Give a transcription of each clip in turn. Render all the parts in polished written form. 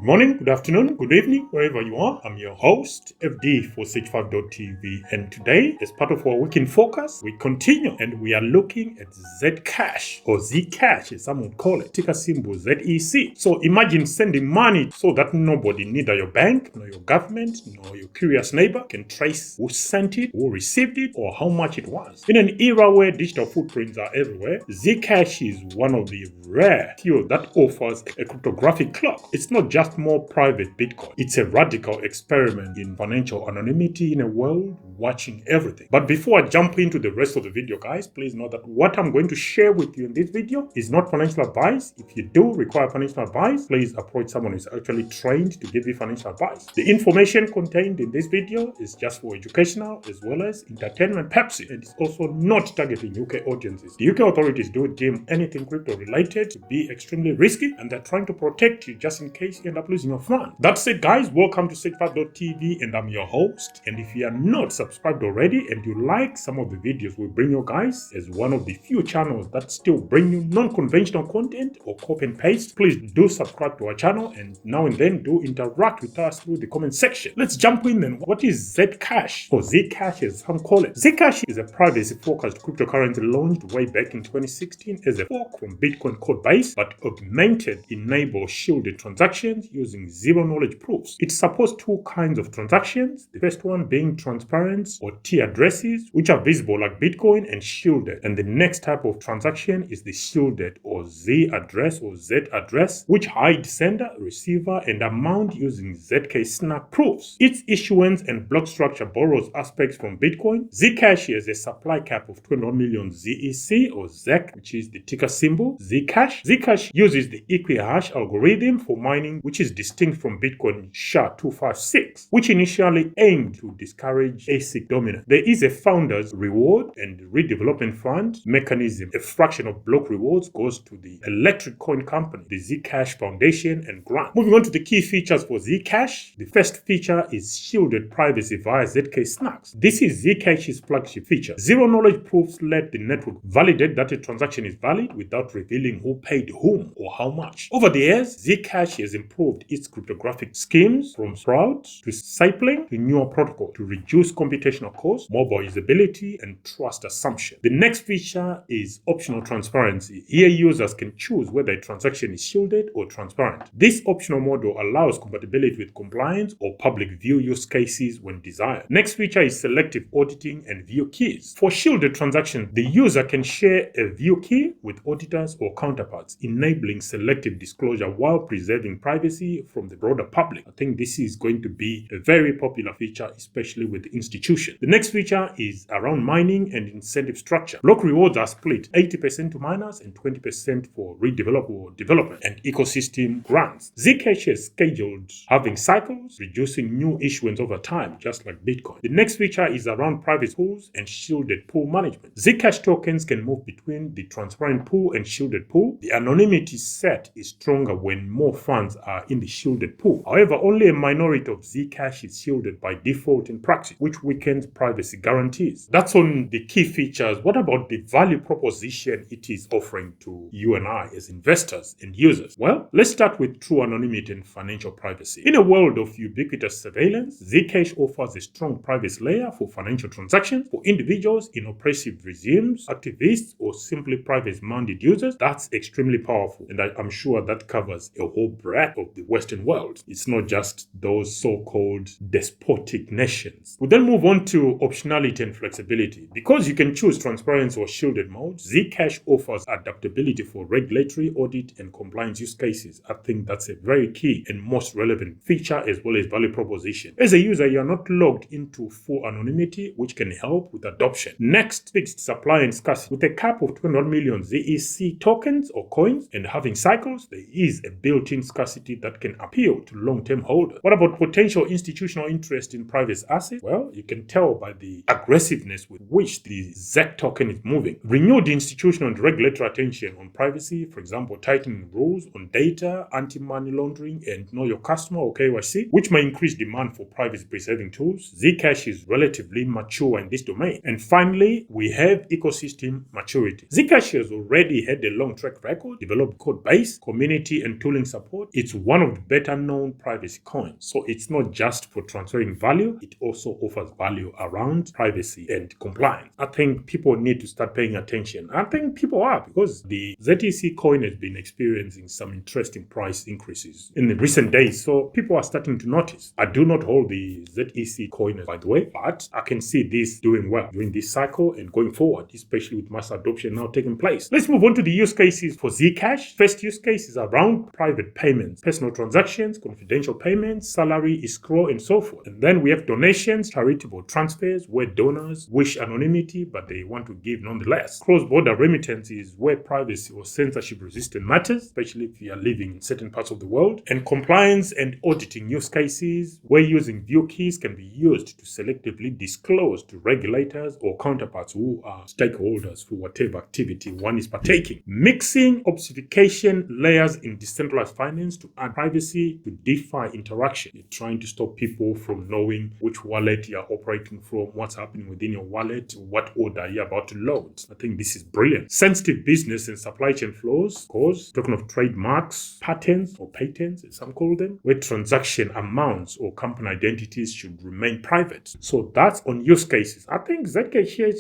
Good morning, good afternoon, good evening, wherever you are. I'm your host, FD for Sage5.tv, and today, as part of our week in focus, we continue and we are looking at Zcash or Zcash, as some would call it, ticker symbol ZEC. So imagine sending money so that nobody, neither your bank, nor your government, nor your curious neighbor, can trace who sent it, who received it, or how much it was. In an era where digital footprints are everywhere, Zcash is one of the rare few that offers a cryptographic clock. It's not just more private Bitcoin. It's a radical experiment in financial anonymity in a world watching everything. But before I jump into the rest of the video, guys, please know that what I'm going to share with you in this video is not financial advice. If you do require financial advice, please approach someone who's actually trained to give you financial advice. The information contained in this video is just for educational as well as entertainment purposes, and it's also not targeting UK audiences. The UK authorities do deem anything crypto related to be extremely risky, and they're trying to protect you just in case you end up losing your fund. That's it, guys. Welcome to Sage5.tv, and I'm your host. And if you are not subscribed already and you like some of the videos we bring you guys as one of the few channels that still bring you non-conventional content or copy and paste, please do subscribe to our channel, and now and then do interact with us through the comment section. Let's jump in then. What is Zcash, or Zcash as some call it? Zcash is a privacy-focused cryptocurrency launched way back in 2016 as a fork from Bitcoin codebase, but augmented enable shielded transactions using zero-knowledge proofs. It supports two kinds of transactions, the first one being transparent or T addresses, which are visible like Bitcoin, and shielded. And the next type of transaction is the shielded or Z address or Z address, which hide sender, receiver, and amount using ZK snark proofs. Its issuance and block structure borrows aspects from Bitcoin. Zcash has a supply cap of 21 million ZEC or ZEC, which is the ticker symbol Zcash. Zcash uses the equihash algorithm for mining, which is distinct from Bitcoin SHA-256, which initially aimed to discourage ASIC dominance. There is a founder's reward and redevelopment fund mechanism. A fraction of block rewards goes to the electric coin company, the Zcash Foundation, and grant. Moving on to the key features for Zcash, the first feature is shielded privacy via ZK snarks. This is Zcash's flagship feature. Zero-knowledge proofs let the network validate that a transaction is valid without revealing who paid whom or how much. Over the years, Zcash has improved its cryptographic schemes from Sprout to Sapling to newer protocol to reduce computational costs, mobile usability, and trust assumption. The next feature is optional transparency. Here, users can choose whether a transaction is shielded or transparent. This optional model allows compatibility with compliance or public view use cases when desired. Next feature is selective auditing and view keys. For shielded transactions, the user can share a view key with auditors or counterparts, enabling selective disclosure while preserving privacy from the broader public. I think this is going to be a very popular feature, especially with institutions. The next feature is around mining and incentive structure. Block rewards are split 80% to miners and 20% for redevelopable development and ecosystem grants. Zcash is scheduled halving cycles, reducing new issuance over time, just like Bitcoin. The next feature is around private pools and shielded pool management. Zcash tokens can move between the transparent pool and shielded pool. The anonymity set is stronger when more funds are in the shielded pool. However, only a minority of Zcash is shielded by default in practice, which weakens privacy guarantees. That's on the key features. What about the value proposition it is offering to you and I as investors and users? Well, let's start with true anonymity and financial privacy. In a world of ubiquitous surveillance, Zcash offers a strong privacy layer for financial transactions for individuals in oppressive regimes, activists, or simply privacy-minded users. That's extremely powerful, and I'm sure that covers a whole breadth of the Western world. It's not just those so-called despotic nations. We then move on to optionality and flexibility. Because you can choose transparency or shielded mode, Zcash offers adaptability for regulatory, audit, and compliance use cases. I think that's a very key and most relevant feature as well as value proposition. As a user, you're not logged into full anonymity, which can help with adoption. Next, fixed supply and scarcity. With a cap of 21 million ZEC tokens or coins and having cycles, there is a built-in scarcity that can appeal to long-term holders. What about potential institutional interest in private assets? Well, you can tell by the aggressiveness with which the ZEC token is moving. Renewed institutional and regulatory attention on privacy, for example, tightening rules on data, anti-money laundering, and know your customer or KYC, which may increase demand for privacy-preserving tools. Zcash is relatively mature in this domain. And finally, we have ecosystem maturity. Zcash has already had a long track record, developed code base, community, and tooling support. It's one of the better known privacy coins. So it's not just for transferring value, it also offers value around privacy and compliance. I think people need to start paying attention. I think people are, because the ZEC coin has been experiencing some interesting price increases in the recent days. So people are starting to notice. I do not hold the ZEC coin, by the way, but I can see this doing well during this cycle and going forward, especially with mass adoption now taking place. Let's move on to the use cases for Zcash. First use case is around private payments, personal transactions, confidential payments, salary, escrow, and so forth. And then we have donations, charitable transfers, where donors wish anonymity, but they want to give nonetheless. Cross-border remittances, where privacy or censorship-resistant matters, especially if you are living in certain parts of the world. And compliance and auditing use cases, where using view keys can be used to selectively disclose to regulators or counterparts who are stakeholders for whatever activity one is partaking. Mixing obfuscation layers in decentralized finance to add privacy to DeFi interaction. You're trying to stop people from knowing which wallet you're operating from, what's happening within your wallet, what order you're about to load. I think this is brilliant. Sensitive business and supply chain flows, of course, talking of trademarks, patents or patents, as some call them, where transaction amounts or company identities should remain private. So that's on use cases. I think Zcash here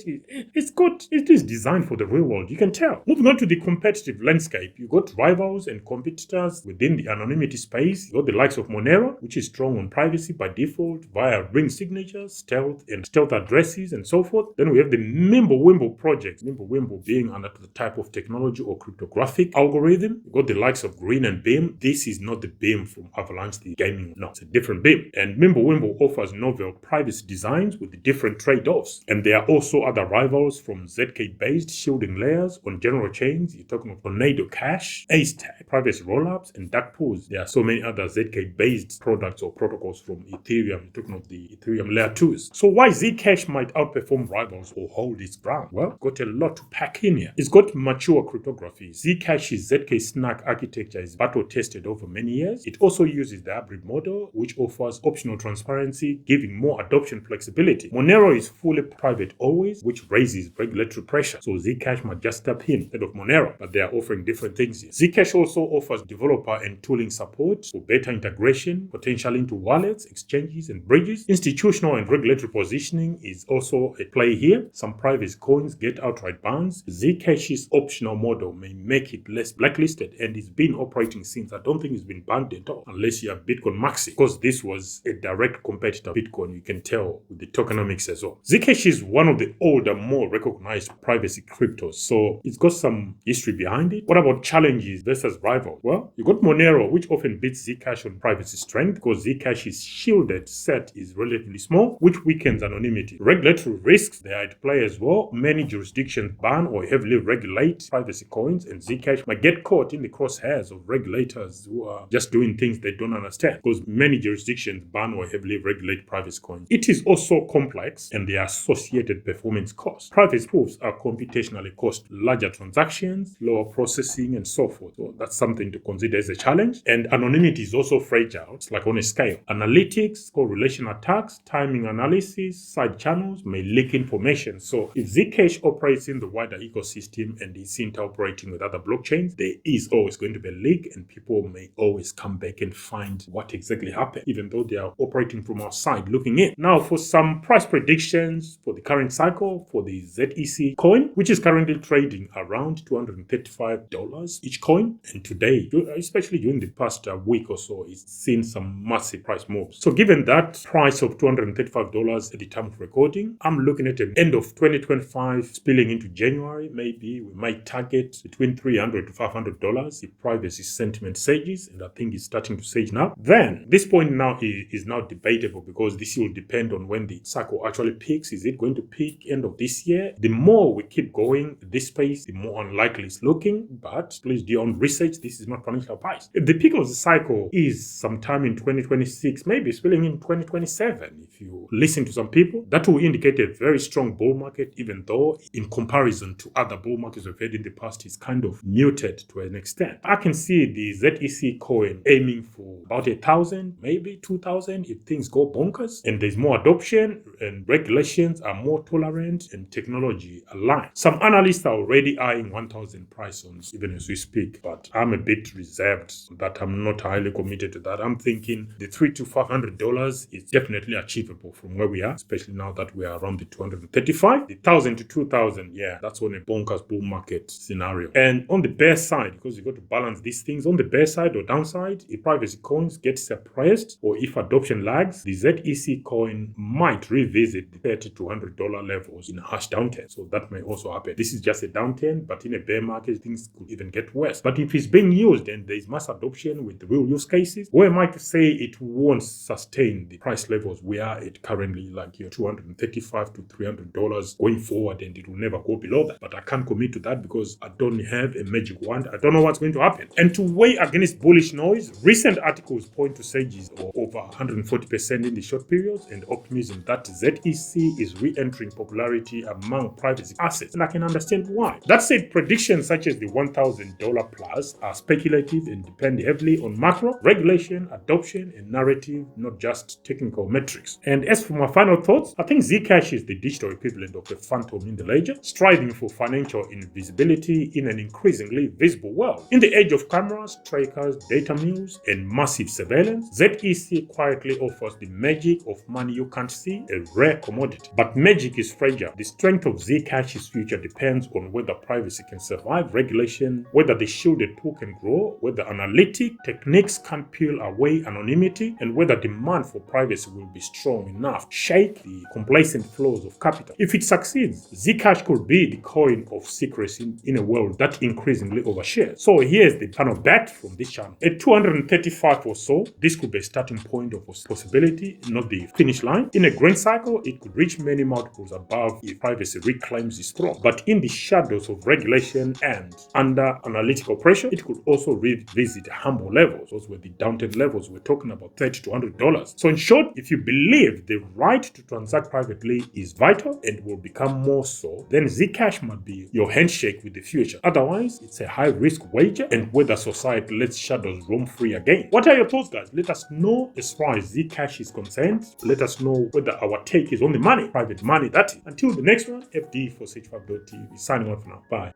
is good. It is designed for the real world. You can tell. Moving on to the competitive landscape, you got rivals and competitors within the anonymity space. You got the likes of Monero, which is strong on privacy by default via ring signatures, stealth addresses, and so forth. Then we have the Mimblewimble project. Mimblewimble being another type of technology or cryptographic algorithm. You got the likes of Green and Beam. This is not the Beam from Avalanche, the gaming. No, it's a different Beam. And Mimblewimble offers novel privacy designs with different trade-offs. And there are also other rivals from ZK-based shielding layers on general chains. You're talking of Tornado Cash, Ace-Tag, privacy rollups, and dark pools. There are so many other ZK-based products or protocols from Ethereum. You're talking of the Ethereum layer 2s. So why Zcash might outperform rivals or hold its ground? Well, got a lot to pack in here. It's got mature cryptography. Zcash's ZK Snack architecture is battle-tested over many years. It also uses the hybrid model, which offers optional transparency, giving more adoption flexibility. Monero is fully private always, which raises regulatory pressure. So Zcash might just step in instead of Monero, but they are offering different things here. Zcash also offers developer and tooling support for better integration, potential into wallets, exchanges, and bridges. Institutional and regulatory positioning is also a play here. Some private coins get outright bans. Zcash's optional model may make it less blacklisted, and it's been operating since. I don't think it's been banned at all, unless you have Bitcoin Maxi, because this was a direct competitor of Bitcoin. You can tell with the tokenomics as well. Zcash is one of the older, more recognized privacy cryptos, so it's got some history behind it. What about challenges versus rivals? Well, you got Monero, which often beats Zcash on privacy strength, because Zcash's shielded set is relatively small, which weakens anonymity. Regulatory risks, they are at play as well. Many jurisdictions ban or heavily regulate privacy coins, and Zcash might get caught in the crosshairs of regulators who are just doing things they don't understand, because many jurisdictions ban or heavily regulate privacy coins. It is also complex, and the associated performance costs. Privacy proofs are computationally cost larger transactions, lower processing, and so forth. So that's something to consider as a challenge. And anonymity is also fragile. It's like on a scale. Analytics, correlation attacks, timing analysis, side channels may leak information. So if Zcash operates in the wider ecosystem and is interoperating with other blockchains, there is always going to be a leak, and people may always come back and find what exactly happened, even though they are operating from outside looking in. Now, for some price predictions for the current cycle for the ZEC coin, which is currently trading around $235 each coin, and today, especially during the past week or so, it's seen some massive price moves. So given that price of $235 at the time of recording, I'm looking at an end of 2025 spilling into January. Maybe we might target between $300 to $500 if privacy sentiment sages, and I think it's starting to sage now. Then this point now is now debatable, because this will depend on when the cycle actually peaks. Is it going to peak end of this year? The more we keep going this space, the more unlikely it's looking. But please do your own research. This is not financial advice. If the peak of the cycle is sometime in 2026, maybe spilling in 2027, if you listen to some people, that will indicate a very strong bull market, even though in comparison to other bull markets we've had in the past, it's kind of muted to an extent. I can see the ZEC coin aiming for about 1,000, maybe 2,000 if things go bonkers and there's more adoption and regulations are more tolerant and technology aligned. Some analysts are already eyeing 1,000 price zones even as we speak, but I'm a bit reserved on that I'm not highly committed to that. I'm thinking the $300 to $500 is definitely achievable from where we are, especially now that we are around the 235. The 1,000 to 2,000, yeah, that's on a bonkers bull market scenario. And on the bear side, because you got to balance these things, on the bear side or downside, if privacy coins get suppressed or if adoption lags, the ZEC coin might revisit the $30 to $100 levels in a harsh downturn. So that may also happen. This is just a downturn, but in a bear market, things could even get worse. But if it's being used and there is mass adoption with the real use cases, who am I to say it won't sustain the price levels we are at currently, like $235 to $300 going forward, and it will never go below that. But I can't commit to that because I don't have a magic wand. I don't know what's going to happen. And to weigh against bullish noise, recent articles point to surges of over 140% in the short periods and optimism that ZEC is re-entering popularity among privacy assets. And I can understand why. That said, predictions such as the $1,000 plus are speculative and depend heavily on macro, regulation, adoption, and narrative, not just technical metrics. And as for my final thoughts, I think Zcash is the digital equivalent of a phantom in the ledger, striving for financial invisibility in an increasingly visible world. In the age of cameras, trackers, data mules, and massive surveillance, ZEC quietly offers the magic of money you can't see, a rare commodity. But magic is fragile. The strength of Zcash's future depends on whether privacy can survive regulation, whether the shielded pool can grow, whether analytic techniques can peel away anonymity, and whether demand for privacy will be strong enough to shake the complacent flows of capital. If it succeeds, Zcash could be the coin of secrecy in a world that increasingly overshares. So here's the kind of bet from this channel. At 235 or so, this could be a starting point of possibility, not the finish line. In a grain cycle, it could reach many multiples above if privacy reclaims its throne. But in the shadows of regulation and under analytical pressure, it could also revisit humble levels. Those were the downturn levels we're talking about, $30 to $100. So in short, if you believe the right to transact privately is vital and will become more so, then Zcash might be your handshake with the future. Otherwise, it's a high-risk wager, and whether society lets shadows roam free again. What are your thoughts, guys? Let us know as far as Zcash is concerned. Let us know whether our take is on the money, private money, that is. Until the next one, FD for H5.TV. Signing off now. Bye.